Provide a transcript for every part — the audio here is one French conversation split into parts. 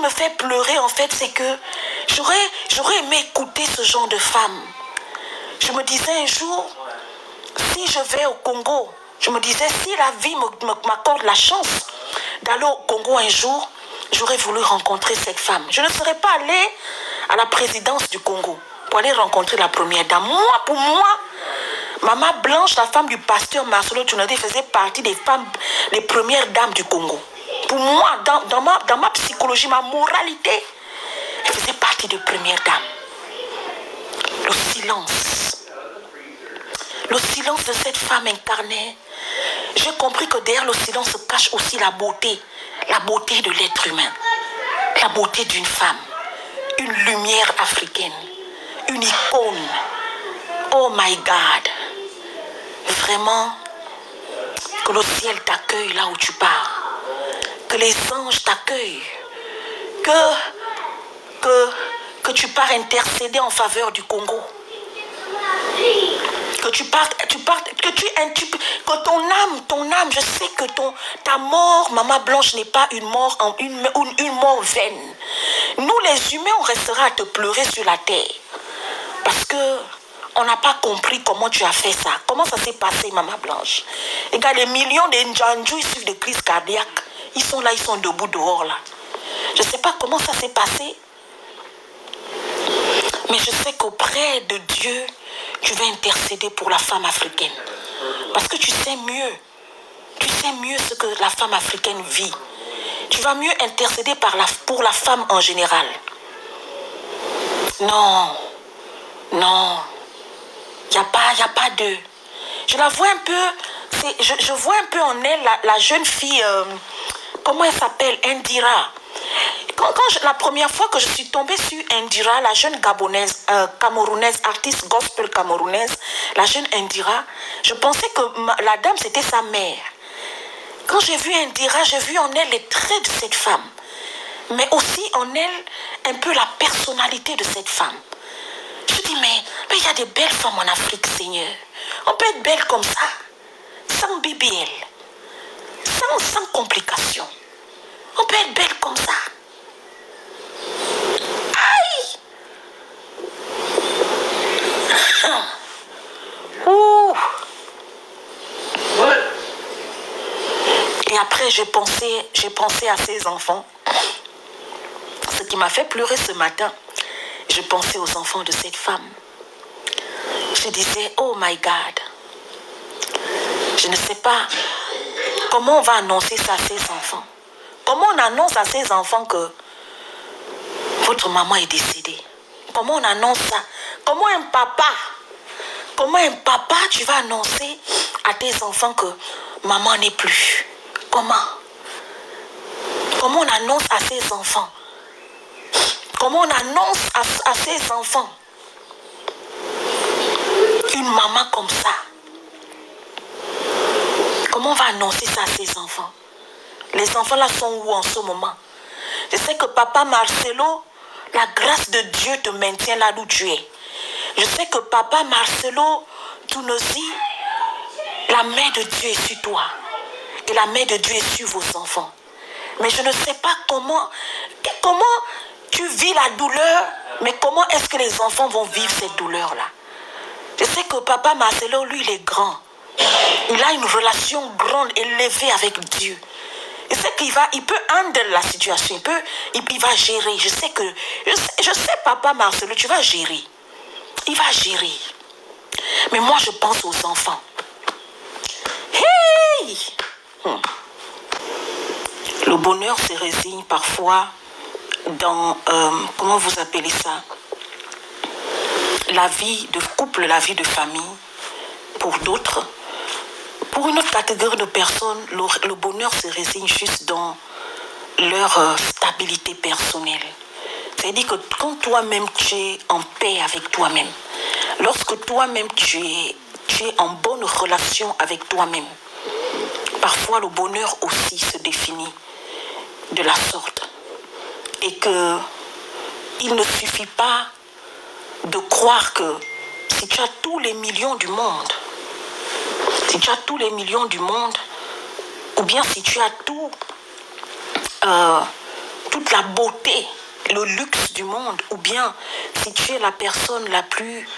me fait pleurer, en fait, c'est que j'aurais aimé écouter ce genre de femme. Je me disais un jour, si je vais au Congo, je me disais, si la vie m'accorde la chance d'aller au Congo un jour, j'aurais voulu rencontrer cette femme. Je ne serais pas allée à la présidence du Congo pour aller rencontrer la première dame. Moi, pour moi, Maman Blanche, la femme du pasteur Marcelo Tunade, faisait partie des femmes, les premières dames du Congo. Pour moi, dans ma psychologie, ma moralité, elle faisait partie des premières dames. Le silence de cette femme incarnée. J'ai compris que derrière le silence se cache aussi la beauté de l'être humain, la beauté d'une femme, une lumière africaine, une icône. Oh my God! Vraiment, que le ciel t'accueille là où tu pars, que les anges t'accueillent, que tu pars intercéder en faveur du Congo, que ton âme, je sais que ta mort, Maman Blanche, n'est pas une mort vaine. Nous les humains, on restera à te pleurer sur la terre, parce que on n'a pas compris comment tu as fait ça. Comment ça s'est passé, Maman Blanche? Et quand les millions de Ndjanjou suivent des crises cardiaques, ils sont là, ils sont debout dehors là. Je ne sais pas comment ça s'est passé. Mais je sais qu'auprès de Dieu, tu vas intercéder pour la femme africaine. Parce que tu sais mieux ce que la femme africaine vit. Tu vas mieux intercéder pour la femme en général. Non. Il n'y a pas de... Je la vois un peu... Je vois un peu en elle la jeune fille... comment elle s'appelle? Indira. La première fois que je suis tombée sur Indira, la jeune gabonaise, camerounaise, artiste gospel camerounaise, la jeune Indira, je pensais que la dame c'était sa mère. Quand j'ai vu Indira, j'ai vu en elle les traits de cette femme, mais aussi en elle un peu la personnalité de cette femme. Je dis, mais il y a des belles femmes en Afrique, Seigneur. On peut être belle comme ça, sans BBL, sans complications. On peut être belle comme ça. Aïe! Ouh! Et après, j'ai pensé à ces enfants. Ce qui m'a fait pleurer ce matin, je pensais aux enfants de cette femme. Je disais, oh my God, je ne sais pas comment on va annoncer ça à ces enfants. Comment on annonce à ces enfants que votre maman est décédée? Comment on annonce ça? Comment un papa, tu vas annoncer à tes enfants que maman n'est plus? Comment on annonce à ces enfants? Comment on annonce à ces enfants une maman comme ça? Comment on va annoncer ça à ces enfants? Les enfants là sont où en ce moment? Je sais que papa Marcelo, la grâce de Dieu te maintient là où tu es. Je sais que papa Marcelo Tounosi, la main de Dieu est sur toi. Et la main de Dieu est sur vos enfants. Mais je ne sais pas comment tu vis la douleur, mais comment est-ce que les enfants vont vivre cette douleur-là? Je sais que papa Marcelo, lui, il est grand. Il a une relation grande, élevée avec Dieu. Je sais il peut handle la situation, il va gérer. Je sais papa Marcelo, tu vas gérer. Il va gérer. Mais moi, je pense aux enfants. Hey! Le bonheur se résigne parfois dans, comment vous appelez ça? La vie de couple, la vie de famille, pour d'autres. Pour une autre catégorie de personnes, le bonheur se résigne juste dans leur stabilité personnelle. C'est-à-dire que quand toi-même tu es en paix avec toi-même, lorsque toi-même tu es en bonne relation avec toi-même, parfois le bonheur aussi se définit de la sorte. Et que il ne suffit pas de croire que si tu as tous les millions du monde, ou bien si tu as toute la beauté, le luxe du monde, ou bien si tu es la personne la plus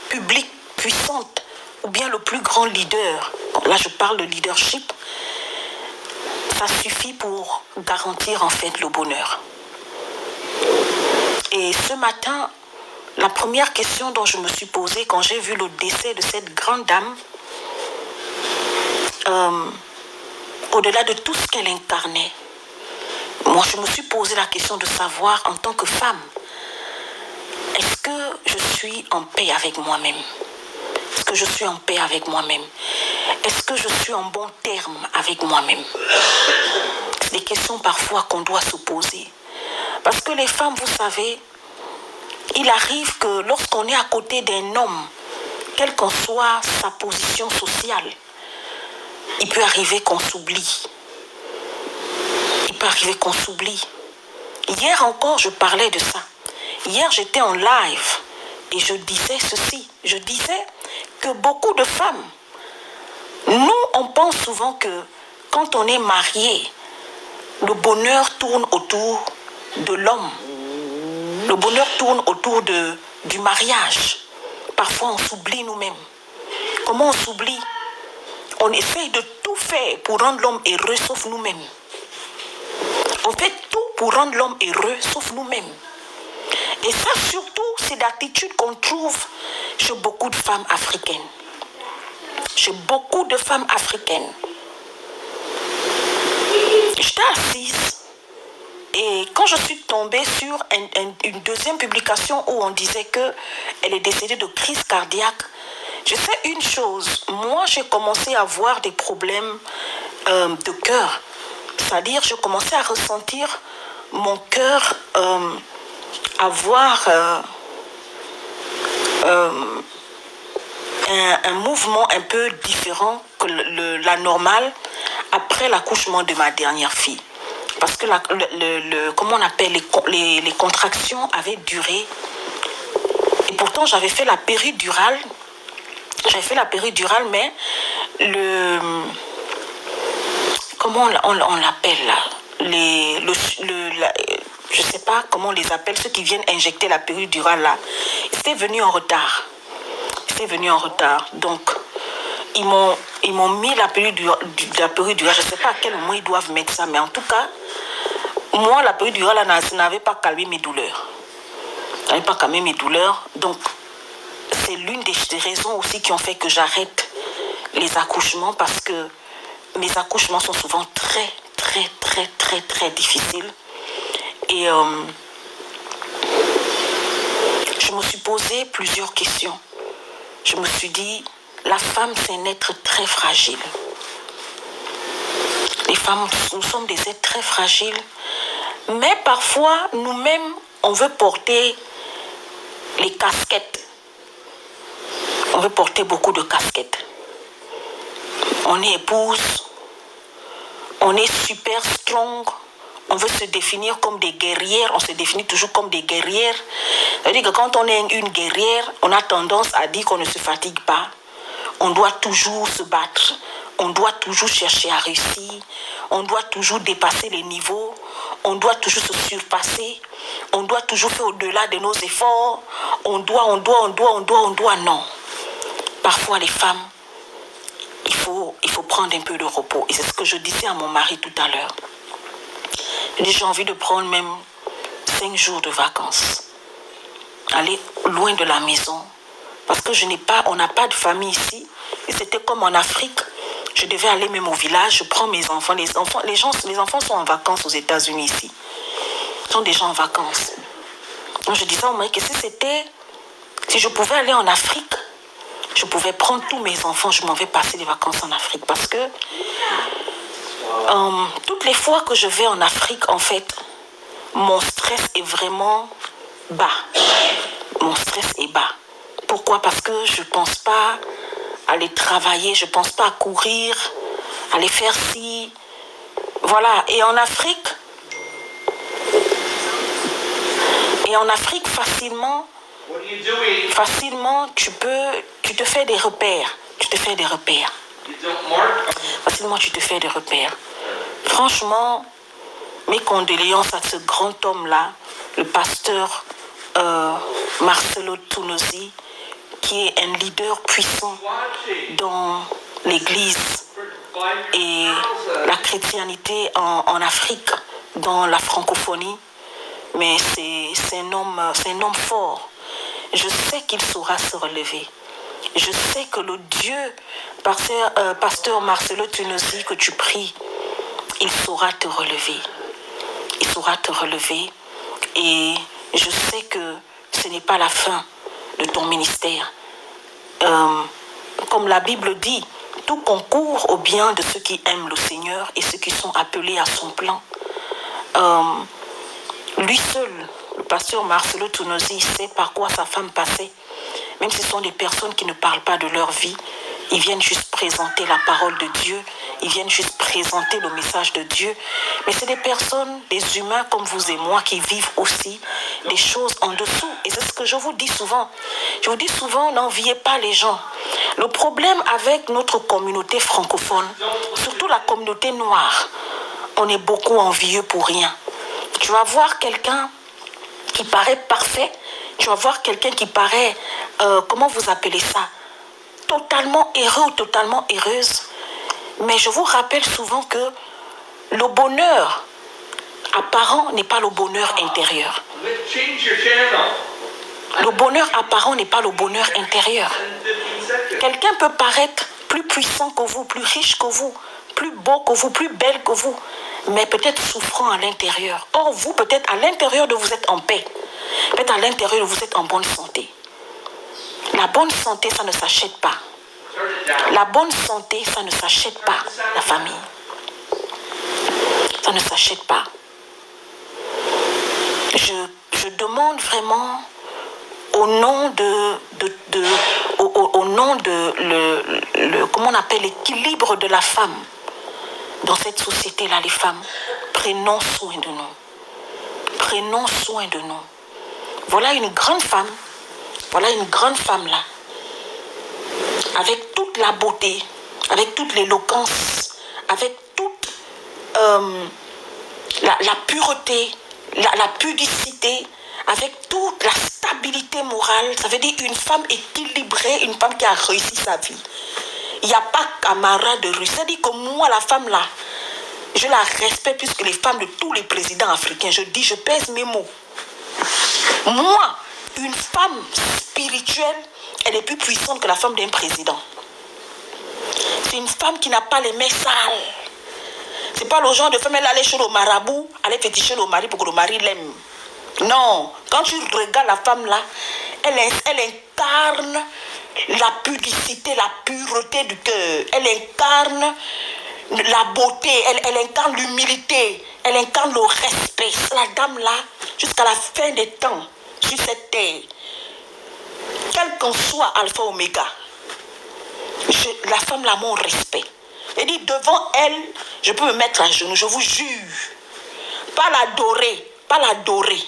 publique, puissante, ou bien le plus grand leader, là je parle de leadership, ça suffit pour garantir en fait le bonheur. Et ce matin, la première question dont je me suis posée quand j'ai vu le décès de cette grande dame, au-delà de tout ce qu'elle incarnait, moi je me suis posé la question de savoir en tant que femme, est-ce que je suis en paix avec moi-même? Est-ce que je suis en paix avec moi-même? Est-ce que je suis en bon terme avec moi-même? C'est des questions parfois qu'on doit se poser. Parce que les femmes, vous savez, il arrive que lorsqu'on est à côté d'un homme, quelle qu'en soit sa position sociale, il peut arriver qu'on s'oublie. Il peut arriver qu'on s'oublie. Hier encore, je parlais de ça. Hier, j'étais en live et je disais ceci. Je disais que beaucoup de femmes, nous, on pense souvent que quand on est marié, le bonheur tourne autour de l'homme. Le bonheur tourne autour du mariage. Parfois, on s'oublie nous-mêmes. Comment on s'oublie? On essaye de tout faire pour rendre l'homme heureux, sauf nous-mêmes. On fait tout pour rendre l'homme heureux, sauf nous-mêmes. Et ça, surtout, c'est l'attitude qu'on trouve chez beaucoup de femmes africaines. Chez beaucoup de femmes africaines. J'étais assise et quand je suis tombée sur une deuxième publication où on disait qu'elle est décédée de crise cardiaque, je sais une chose, moi j'ai commencé à avoir des problèmes de cœur. C'est-à-dire, je commençais à ressentir mon cœur avoir un mouvement un peu différent que la normale après l'accouchement de ma dernière fille. Parce que comment on appelle, les contractions avaient duré. Et pourtant, j'avais fait la péridurale. J'avais fait la péridurale, mais comment on l'appelle là, je ne sais pas comment on les appelle, ceux qui viennent injecter la péridurale là, c'était venu en retard. Donc, ils m'ont mis la péridurale, je ne sais pas à quel moment ils doivent mettre ça, mais en tout cas, moi, la péridurale n'avait pas calmé mes douleurs. Donc, c'est l'une des raisons aussi qui ont fait que j'arrête les accouchements, parce que mes accouchements sont souvent très, très, très, très, très difficiles. Et je me suis posé plusieurs questions. Je me suis dit, la femme, c'est un être très fragile. Les femmes, nous sommes des êtres très fragiles. Mais parfois, nous-mêmes, on veut porter les casquettes. On veut porter beaucoup de casquettes. On est épouse. On est super strong. On veut se définir comme des guerrières. On se définit toujours comme des guerrières. C'est-à-dire que quand on est une guerrière, on a tendance à dire qu'on ne se fatigue pas. On doit toujours se battre. On doit toujours chercher à réussir. On doit toujours dépasser les niveaux. On doit toujours se surpasser. On doit toujours faire au-delà de nos efforts. On doit. Non. Parfois, les femmes, il faut prendre un peu de repos. Et c'est ce que je disais à mon mari tout à l'heure. J'ai envie de prendre même 5 jours de vacances. Aller loin de la maison. Parce que on n'a pas de famille ici. Et c'était comme en Afrique. Je devais aller même au village. Je prends mes enfants. Les enfants sont en vacances aux États-Unis ici. Ils sont déjà en vacances. Donc je disais au mari que si je pouvais aller en Afrique, je pouvais prendre tous mes enfants. Je m'en vais passer les vacances en Afrique. Parce que toutes les fois que je vais en Afrique, en fait, mon stress est vraiment bas. Mon stress est bas. Pourquoi? Parce que je ne pense pas à aller travailler, je ne pense pas à courir, à aller faire ci. Voilà. Et en Afrique, facilement, tu te fais des repères. Facilement, tu te fais des repères. Franchement, Mes condoléances à ce grand homme-là, le pasteur Marcelo Tounosi, qui est un leader puissant dans l'Église et la chrétienté en Afrique, dans la francophonie. Mais c'est un homme fort. Je sais qu'il saura se relever. Je sais que le Dieu, pasteur Marcelo Tounosi, que tu pries, il saura te relever. Il saura te relever. Et je sais que ce n'est pas la fin de ton ministère. Comme la Bible dit, tout concourt au bien de ceux qui aiment le Seigneur et ceux qui sont appelés à son plan. Lui seul, le pasteur Marcelo Tounosi, sait par quoi sa femme passait. Même si ce sont des personnes qui ne parlent pas de leur vie, ils viennent juste présenter la parole de Dieu, ils viennent juste présenter le message de Dieu. Mais c'est des personnes, des humains comme vous et moi qui vivent aussi des choses en dessous. Et c'est ce que je vous dis souvent. Je vous dis souvent, n'enviez pas les gens. Le problème avec notre communauté francophone, surtout la communauté noire, on est beaucoup envieux pour rien. Tu vas voir quelqu'un qui paraît parfait, tu vas voir quelqu'un qui paraît, comment vous appelez ça, totalement heureux ou totalement heureuse. Mais je vous rappelle souvent que le bonheur apparent n'est pas le bonheur intérieur. Le bonheur apparent n'est pas le bonheur intérieur. Quelqu'un peut paraître plus puissant que vous, plus riche que vous, plus beau que vous, plus belle que vous, mais peut-être souffrant à l'intérieur. Or, vous, peut-être à l'intérieur de vous êtes en paix. Peut-être à l'intérieur de vous êtes en bonne santé. La bonne santé, ça ne s'achète pas. La bonne santé, ça ne s'achète pas, la famille. Ça ne s'achète pas. Je demande vraiment au nom de comment on appelle l'équilibre de la femme dans cette société-là, les femmes, prenons soin de nous. Prenons soin de nous. Voilà une grande femme. Voilà une grande femme là. Avec toute la beauté, avec toute l'éloquence, avec toute la pureté, la pudicité, avec toute la stabilité morale. Ça veut dire une femme équilibrée, une femme qui a réussi sa vie. Il n'y a pas camarade de rue. Ça dit que moi, la femme là, je la respecte plus que les femmes de tous les présidents africains. Je pèse mes mots. Moi, une femme spirituelle, elle est plus puissante que la femme d'un président. C'est une femme qui n'a pas les mains sales. C'est pas le genre de femme, elle allait chez le marabout, aller féticher le mari pour que le mari l'aime. Non, quand tu regardes la femme là, elle incarne la pudicité, la pureté du cœur. Elle incarne la beauté, elle incarne l'humilité, elle incarne le respect. C'est la dame là, jusqu'à la fin des temps, sur cette terre. Quel qu'en soit Alpha Oméga, la femme là, mon respect. Elle dit, devant elle, je peux me mettre à genoux, je vous jure. Pas l'adorer, pas l'adorer.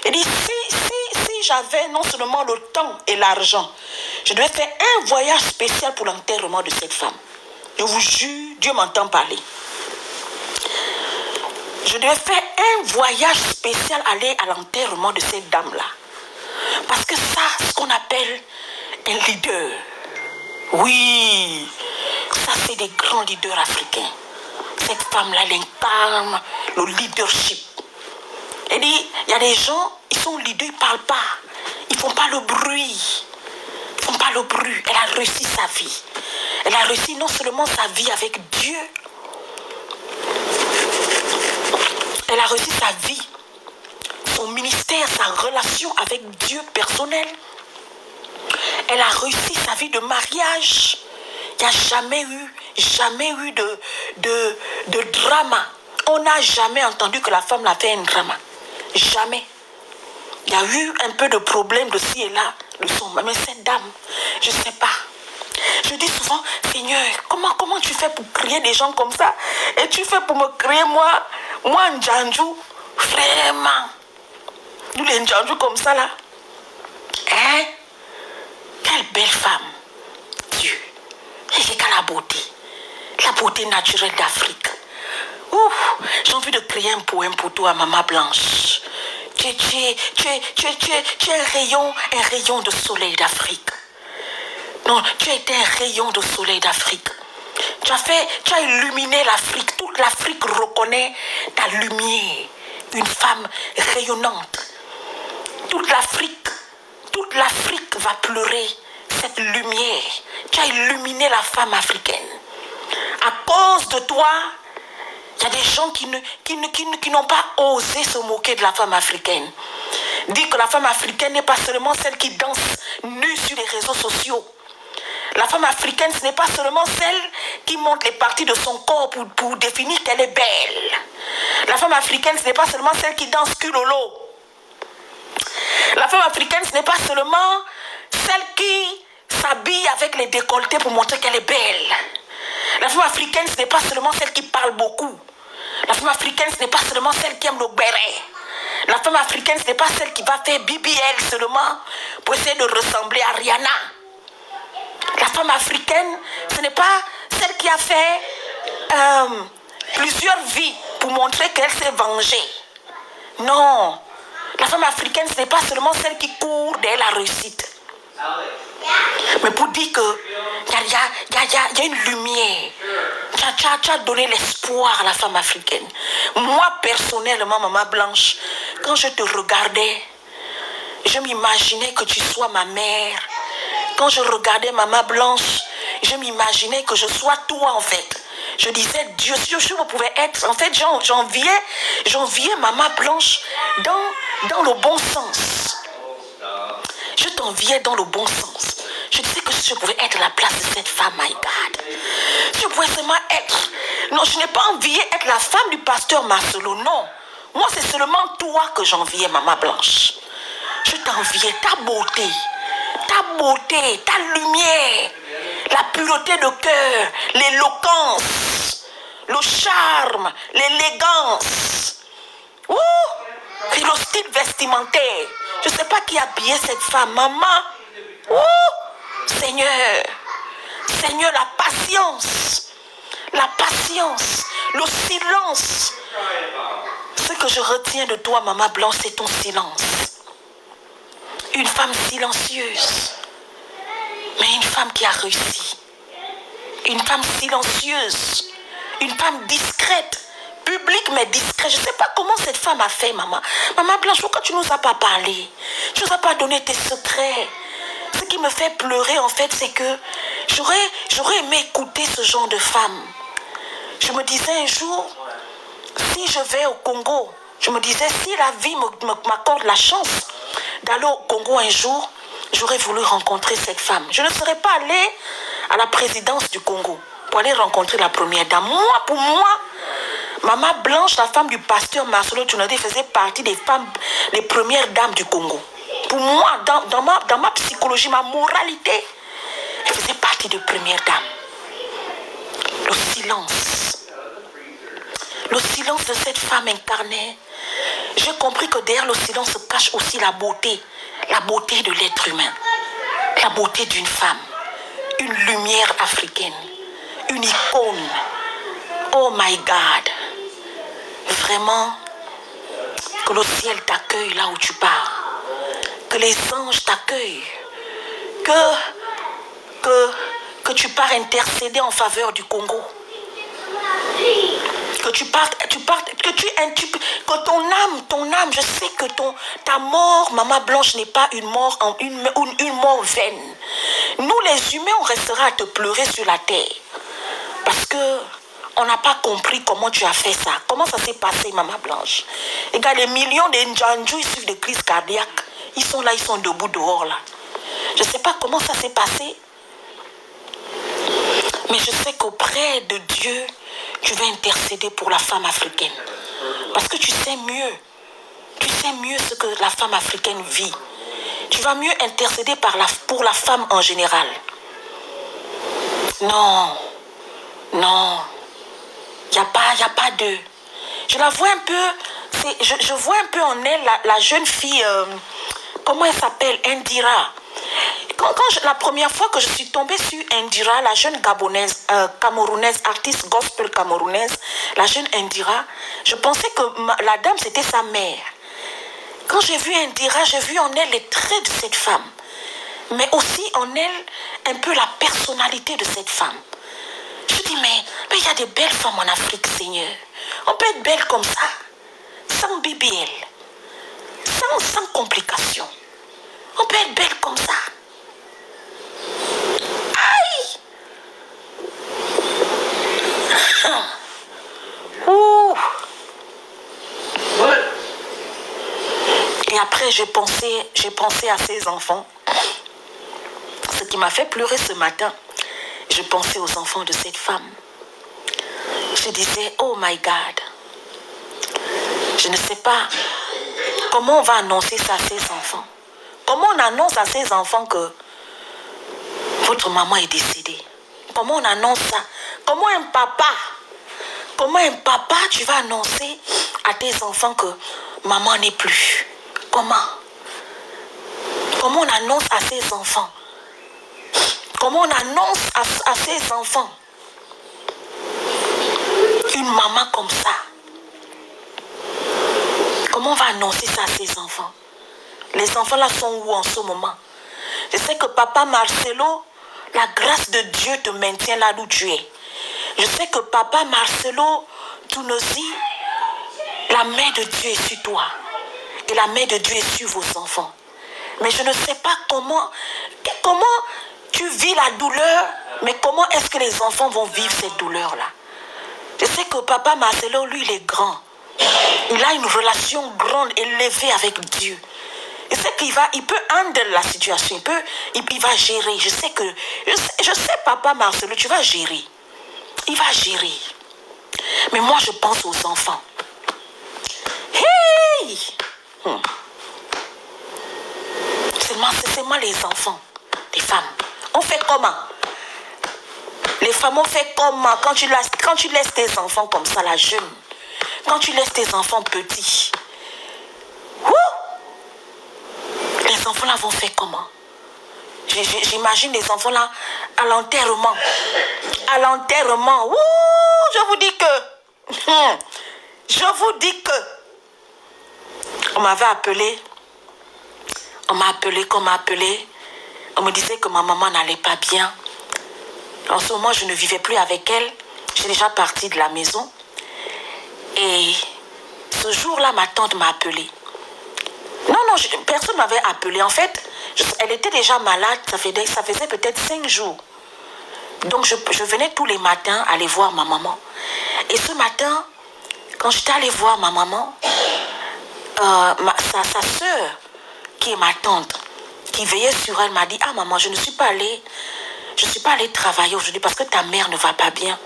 Elle dit, si j'avais non seulement le temps et l'argent, je devais faire un voyage spécial pour l'enterrement de cette femme. Je vous jure, Dieu m'entend parler. Je devais faire un voyage spécial aller à l'enterrement de cette dame-là. Parce que ça, c'est ce qu'on appelle un leader. Oui, ça c'est des grands leaders africains. Cette femme-là, elle incarne le leadership. Elle dit, il y a des gens, ils sont leaders, ils ne parlent pas. Ils ne font pas le bruit. Ils ne font pas le bruit. Elle a réussi sa vie. Elle a réussi non seulement sa vie avec Dieu, elle a réussi sa vie, son ministère, sa relation avec Dieu personnel. Elle a réussi sa vie de mariage. Il n'y a jamais eu de drama. On n'a jamais entendu que la femme a fait un drama. Jamais. Il y a eu un peu de problème de ci et là, de son. Mais cette dame, je ne sais pas. Je dis souvent, Seigneur, comment tu fais pour créer des gens comme ça? Et tu fais pour me créer moi Ndjanjou, vraiment. Nous les Ndjanjou comme ça là. Hein? Quelle belle femme. Dieu. Et c'est qu'à la beauté naturelle d'Afrique. Ouh, J'ai envie de créer un poème pour toi, Maman Blanche. Tu es un rayon de soleil d'Afrique. Non, tu as été un rayon de soleil d'Afrique. Tu as illuminé l'Afrique. Toute l'Afrique reconnaît ta lumière. Une femme rayonnante. Toute l'Afrique va pleurer cette lumière. Tu as illuminé la femme africaine. À cause de toi, il y a des gens qui n'ont pas osé se moquer de la femme africaine. Dire que la femme africaine n'est pas seulement celle qui danse nue sur les réseaux sociaux. La femme africaine, ce n'est pas seulement celle qui montre les parties de son corps pour définir qu'elle est belle. La femme africaine, ce n'est pas seulement celle qui danse culolo. La femme africaine, ce n'est pas seulement celle qui s'habille avec les décolletés pour montrer qu'elle est belle. La femme africaine, ce n'est pas seulement celle qui parle beaucoup. La femme africaine, ce n'est pas seulement celle qui aime le béret. La femme africaine, ce n'est pas celle qui va faire BBL seulement pour essayer de ressembler à Rihanna. La femme africaine, ce n'est pas celle qui a fait plusieurs vies pour montrer qu'elle s'est vengée. Non. La femme africaine, ce n'est pas seulement celle qui court derrière la réussite. Mais pour dire qu'il y a une lumière. Tu as donné l'espoir à la femme africaine. Moi, personnellement, Maman Blanche, quand je te regardais, je m'imaginais que tu sois ma mère. Quand je regardais Maman Blanche, je m'imaginais que je sois toi, en fait. Je disais, Dieu, si je pouvais être... En fait, j'enviais Maman Blanche dans le bon sens. Je t'enviais dans le bon sens. Je disais que si je pouvais être à la place de cette femme, my God. Si je pouvais seulement être... Non, je n'ai pas envié être la femme du pasteur Marcelo, non. Moi, c'est seulement toi que j'enviais, Maman Blanche. Je t'enviais ta beauté, ta lumière, la pureté de cœur, l'éloquence, le charme, l'élégance. Et le style vestimentaire. Je ne sais pas qui a habillé cette femme, maman. Seigneur, la patience, le silence. Ce que je retiens de toi, Maman Blanche, c'est ton silence. Une femme silencieuse, mais une femme qui a réussi. Une femme silencieuse, une femme discrète, publique mais discrète. Je ne sais pas comment cette femme a fait, maman. Maman Blanche, pourquoi tu ne nous as pas parlé? Tu ne nous as pas donné tes secrets. Ce qui me fait pleurer, en fait, c'est que j'aurais aimé écouter ce genre de femme. Je me disais un jour, si je vais au Congo, je me disais, si la vie m'accorde la chance d'aller au Congo un jour, j'aurais voulu rencontrer cette femme. Je ne serais pas allée à la présidence du Congo pour aller rencontrer la première dame. Pour moi, Maman Blanche, la femme du pasteur Marcelo Tunadi, faisait partie des femmes, les premières dames du Congo. Pour moi, dans ma psychologie, ma moralité, elle faisait partie des premières dames. Le silence de cette femme incarnée. J'ai compris que derrière le silence se cache aussi la beauté de l'être humain, la beauté d'une femme, une lumière africaine, une icône. Oh my God, vraiment, que le ciel t'accueille là où tu pars, que les anges t'accueillent, que tu pars intercéder en faveur du Congo. Que ton âme, je sais que ta mort, Maman Blanche, n'est pas une mort vaine. Nous, les humains, on restera à te pleurer sur la terre. Parce que on n'a pas compris comment tu as fait ça. Comment ça s'est passé, Maman Blanche? Et regarde, les millions de Ndjanjou, ils suivent des crises cardiaques. Ils sont là, ils sont debout dehors, là. Je ne sais pas comment ça s'est passé. Mais je sais qu'auprès de Dieu, tu vas intercéder pour la femme africaine. Parce que tu sais mieux. Tu sais mieux ce que la femme africaine vit. Tu vas mieux intercéder pour la femme en général. Non. Il n'y a pas de... Je la vois un peu... Je vois un peu en elle la jeune fille... comment elle s'appelle? Indira. La première fois que je suis tombée sur Indira, la jeune gabonaise, camerounaise, artiste gospel camerounaise, la jeune Indira, je pensais que la dame c'était sa mère. Quand j'ai vu Indira, j'ai vu en elle les traits de cette femme, mais aussi en elle un peu la personnalité de cette femme. Je dis, mais il y a des belles femmes en Afrique, Seigneur. On peut être belle comme ça, sans BBL, sans complications. On peut être belle comme ça. Aïe! Ouh! Et après, j'ai pensé à ces enfants. Ce qui m'a fait pleurer ce matin, je pensais aux enfants de cette femme. Je disais, oh my God, je ne sais pas comment on va annoncer ça à ces enfants. Comment on annonce à ces enfants que votre maman est décédée? Comment on annonce ça? Comment un papa, tu vas annoncer à tes enfants que maman n'est plus? Comment on annonce à ces enfants? Comment on annonce à ces enfants une maman comme ça? Comment on va annoncer ça à ces enfants? Les enfants là sont où en ce moment? Je sais que papa Marcelo, la grâce de Dieu te maintient là où tu es. Je sais que papa Marcelo Tounosi, la main de Dieu est sur toi. Et la main de Dieu est sur vos enfants. Mais je ne sais pas comment tu vis la douleur, mais comment est-ce que les enfants vont vivre cette douleur-là? Je sais que papa Marcelo, lui, il est grand. Il a une relation grande, élevée avec Dieu. Je sais il peut handler la situation, il va gérer. Je sais, papa Marcelo, tu vas gérer. Il va gérer. Mais moi, je pense aux enfants. Hey! C'est seulement les enfants, les femmes. On fait comment? Les femmes, on fait comment quand tu laisses tes enfants comme ça, la jeune? Quand tu laisses tes enfants petits? Les enfants là vont faire comment? J'imagine les enfants là à l'enterrement. À l'enterrement. Je vous dis que on m'avait appelé. On m'a appelé. On me disait que ma maman n'allait pas bien. En ce moment, je ne vivais plus avec elle. J'ai déjà parti de la maison. Et ce jour-là, ma tante m'a appelé. Non, personne ne m'avait appelé. En fait, elle était déjà malade. Ça faisait peut-être 5 jours. Donc, je venais tous les matins aller voir ma maman. Et ce matin, quand j'étais allée voir ma maman, sa soeur, qui est ma tante, qui veillait sur elle, m'a dit, ah maman, je ne suis pas allée travailler aujourd'hui parce que ta mère ne va pas bien.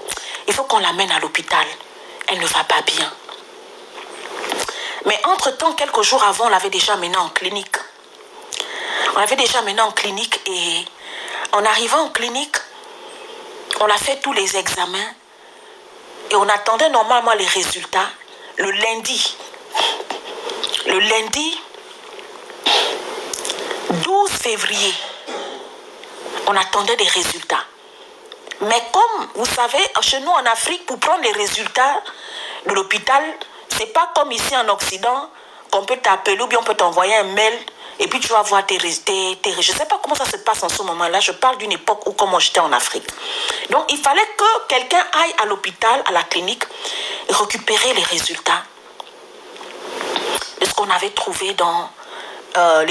Il faut qu'on l'amène à l'hôpital. Elle ne va pas bien. Mais entre-temps, quelques jours avant, on l'avait déjà amenée en clinique. Et en arrivant en clinique, on a fait tous les examens et on attendait normalement les résultats le lundi. Le lundi 12 février, on attendait des résultats. Mais comme vous savez, chez nous en Afrique, pour prendre les résultats de l'hôpital, c'est pas comme ici en Occident, qu'on peut t'appeler ou bien on peut t'envoyer un mail et puis tu vas voir tes résultats. Je sais pas comment ça se passe en ce moment-là. Je parle d'une époque où comment j'étais en Afrique. Donc il fallait que quelqu'un aille à l'hôpital, à la clinique, et récupérer les résultats de ce qu'on avait trouvé dans les